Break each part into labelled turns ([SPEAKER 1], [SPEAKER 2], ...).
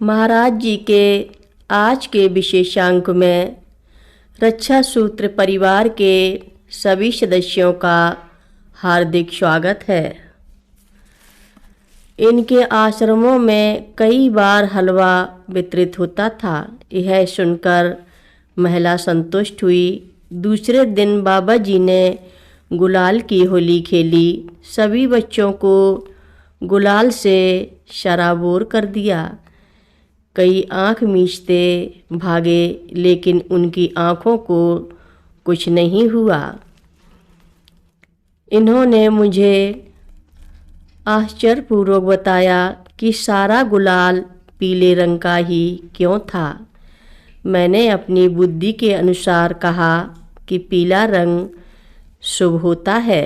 [SPEAKER 1] महाराज जी के आज के विशेषांक में रक्षा सूत्र परिवार के सभी सदस्यों का हार्दिक स्वागत है। इनके आश्रमों में कई बार हलवा वितरित होता था। यह सुनकर महिला संतुष्ट हुई। दूसरे दिन बाबा जी ने गुलाल की होली खेली। सभी बच्चों को गुलाल से शराबोर कर दिया। कई आँख मीचते भागे, लेकिन उनकी आँखों को कुछ नहीं हुआ। इन्होंने मुझे आश्चर्यपूर्वक बताया कि सारा गुलाल पीले रंग का ही क्यों था। मैंने अपनी बुद्धि के अनुसार कहा कि पीला रंग शुभ होता है।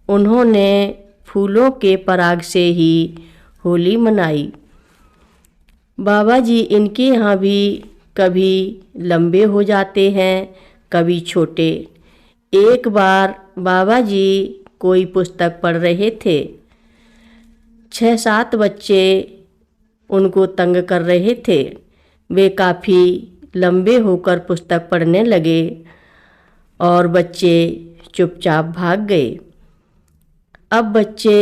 [SPEAKER 1] उन्होंने फूलों के पराग से ही होली मनाई। बाबा जी इनके यहाँ भी कभी लंबे हो जाते हैं, कभी छोटे। एक बार बाबा जी कोई पुस्तक पढ़ रहे थे। 6-7 बच्चे उनको तंग कर रहे थे। वे काफ़ी लंबे होकर पुस्तक पढ़ने लगे और बच्चे चुपचाप भाग गए। अब बच्चे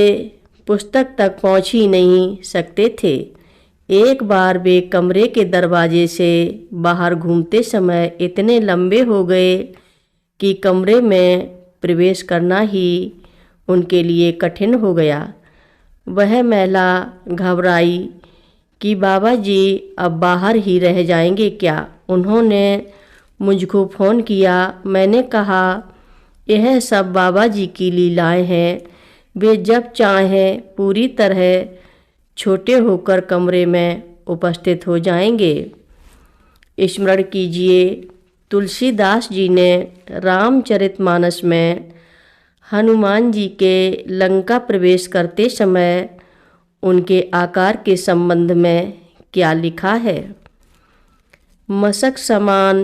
[SPEAKER 1] पुस्तक तक पहुंच ही नहीं सकते थे। एक बार वे कमरे के दरवाजे से बाहर घूमते समय इतने लंबे हो गए कि कमरे में प्रवेश करना ही उनके लिए कठिन हो गया। वह महिला घबराई कि बाबा जी अब बाहर ही रह जाएंगे क्या। उन्होंने मुझको फ़ोन किया। मैंने कहा यह सब बाबा जी की लीलाएं हैं। वे जब चाहें पूरी तरह छोटे होकर कमरे में उपस्थित हो जाएंगे। स्मरण कीजिए, तुलसीदास जी ने रामचरितमानस में हनुमान जी के लंका प्रवेश करते समय उनके आकार के संबंध में क्या लिखा है। मशक समान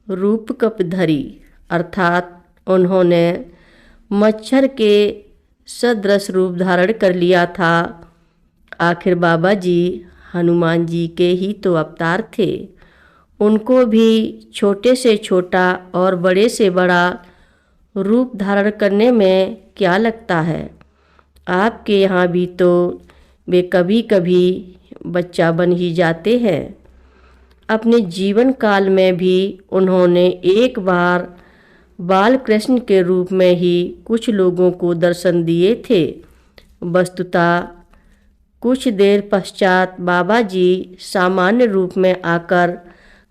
[SPEAKER 1] रूप कप धरी, अर्थात उन्होंने मच्छर के सदृश रूप धारण कर लिया था। आखिर बाबा जी हनुमान जी के ही तो अवतार थे। उनको भी छोटे से छोटा और बड़े से बड़ा रूप धारण करने में क्या लगता है। आपके यहाँ भी तो वे कभी कभी बच्चा बन ही जाते हैं। अपने जीवन काल में भी उन्होंने एक बार बाल कृष्ण के रूप में ही कुछ लोगों को दर्शन दिए थे। वस्तुतः कुछ देर पश्चात बाबा जी सामान्य रूप में आकर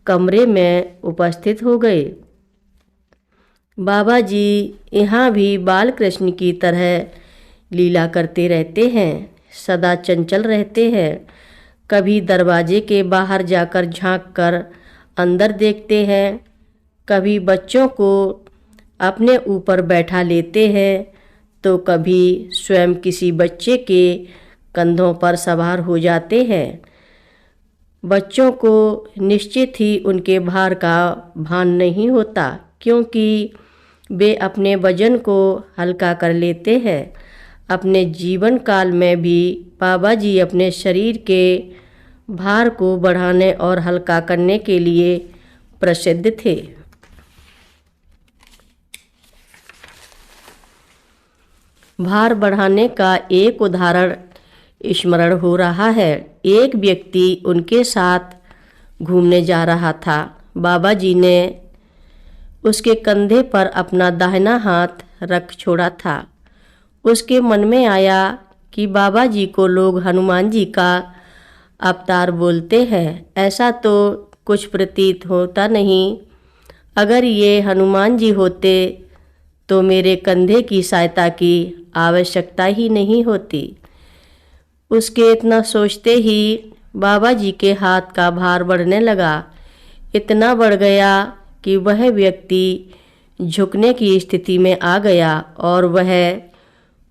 [SPEAKER 1] कमरे में उपस्थित हो गए। बाबा जी यहाँ भी बाल कृष्ण की तरह लीला करते रहते हैं, सदा चंचल रहते हैं। कभी दरवाजे के बाहर जाकर झांककर अंदर देखते हैं, कभी बच्चों को अपने ऊपर बैठा लेते हैं, तो कभी स्वयं किसी बच्चे के कंधों पर सवार हो जाते हैं। बच्चों को निश्चित ही उनके भार का भान नहीं होता, क्योंकि वे अपने वजन को हल्का कर लेते हैं। अपने जीवन काल में भी बाबा जी अपने शरीर के भार को बढ़ाने और हल्का करने के लिए प्रसिद्ध थे। भार बढ़ाने का एक उदाहरण स्मरण हो रहा है। एक व्यक्ति उनके साथ घूमने जा रहा था। बाबा जी ने उसके कंधे पर अपना दाहिना हाथ रख छोड़ा था। उसके मन में आया कि बाबा जी को लोग हनुमान जी का अवतार बोलते हैं। ऐसा तो कुछ प्रतीत होता नहीं। अगर ये हनुमान जी होते तो मेरे कंधे की सहायता की आवश्यकता ही नहीं होती। उसके इतना सोचते ही बाबा जी के हाथ का भार बढ़ने लगा। इतना बढ़ गया कि वह व्यक्ति झुकने की स्थिति में आ गया और वह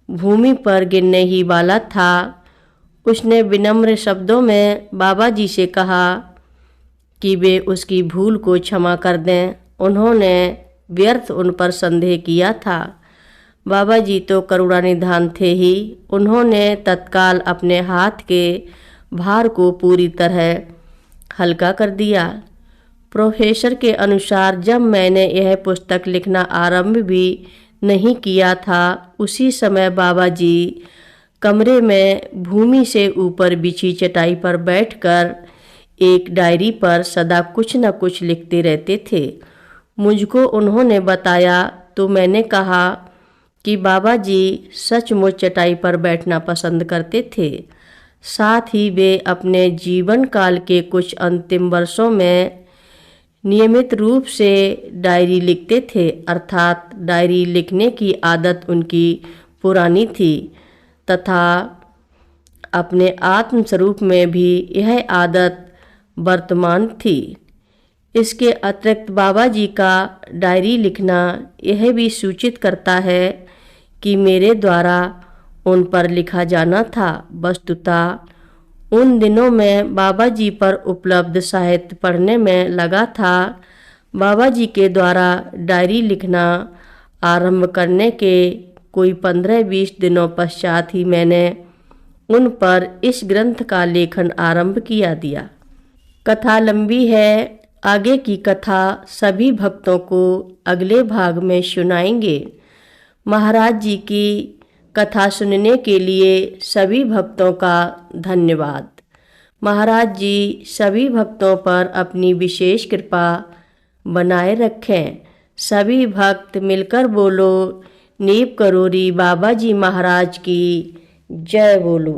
[SPEAKER 1] भूमि पर गिरने ही वाला था। उसने विनम्र शब्दों में बाबा जी से कहा कि वे उसकी भूल को क्षमा कर दें। उन्होंने व्यर्थ उन पर संदेह किया था। बाबा जी तो करुणानिधान थे ही। उन्होंने तत्काल अपने हाथ के भार को पूरी तरह हल्का कर दिया। प्रोफेसर के अनुसार जब मैंने यह पुस्तक लिखना आरंभ भी नहीं किया था, उसी समय बाबा जी कमरे में भूमि से ऊपर बिछी चटाई पर बैठकर एक डायरी पर सदा कुछ न कुछ लिखते रहते थे। मुझको उन्होंने बताया तो मैंने कहा कि बाबा जी सचमुच चटाई पर बैठना पसंद करते थे। साथ ही वे अपने जीवन काल के कुछ अंतिम वर्षों में नियमित रूप से डायरी लिखते थे, अर्थात डायरी लिखने की आदत उनकी पुरानी थी तथा अपने आत्म स्वरूप में भी यह आदत वर्तमान थी। इसके अतिरिक्त बाबा जी का डायरी लिखना यह भी सूचित करता है कि मेरे द्वारा उन पर लिखा जाना था। वस्तुतः उन दिनों में बाबा जी पर उपलब्ध साहित्य पढ़ने में लगा था। बाबा जी के द्वारा डायरी लिखना आरंभ करने के कोई 15-20 दिनों पश्चात ही मैंने उन पर इस ग्रंथ का लेखन आरंभ किया दिया। कथा लंबी है, आगे की कथा सभी भक्तों को अगले भाग में सुनाएंगे। महाराज जी की कथा सुनने के लिए सभी भक्तों का धन्यवाद। महाराज जी सभी भक्तों पर अपनी विशेष कृपा बनाए रखें। सभी भक्त मिलकर बोलो नीप करोरी बाबा जी महाराज की जय बोलो।